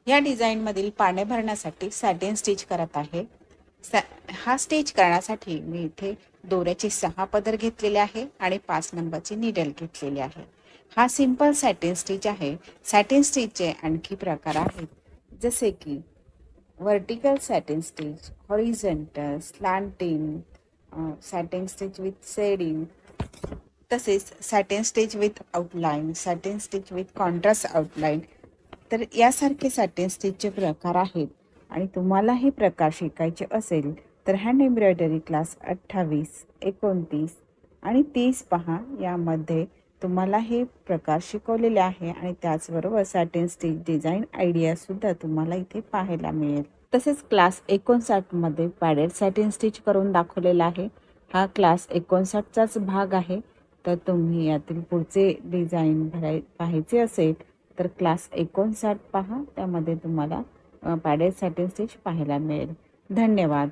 या डिझाईनमधील पाने भरण्यासाठी सॅटिन स्टिच करत आहे। हा स्टिच करण्यासाठी मी इथे दोऱ्याचे 6 पदर घेतलेले आहे आणि 5 नंबरची नीडल घेतलेली आहे। हा सिंपल सॅटिन स्टिच आहे। सॅटिन स्टिचचे आणखी प्रकार आहेत, जसे की vertical satin stitch, horizontal, slanting, satin stitch with shading, तसेच satin stitch with outline, satin stitch with contrast outline. तर यासारखे सॅटिन स्टिचचे प्रकार आहेत आणि तुम्हाला हे प्रकार शिकायचे असेल तर हँड एम्ब्रॉयडरी क्लास 28, 29 आणि 30 पहा। यामध्ये तुम्हाला हे प्रकार शिकवलेले आहे आणि त्याचबरोबर सॅटिन स्टिच डिझाईन आयडियासुद्धा तुम्हाला इथे पाहायला मिळेल। तसेच क्लास 59 मध्ये पॅडेड सॅटिन स्टिच करून दाखवलेला आहे। हा क्लास 59चाच भाग आहे। तर तुम्ही यातील पुढचे डिझाईन पाहायचे असेल तर क्लास 59 पहा, त्यामध्ये तुम्हाला पॅडेड सॅटिन स्टिच पाहायला मिळेल। धन्यवाद।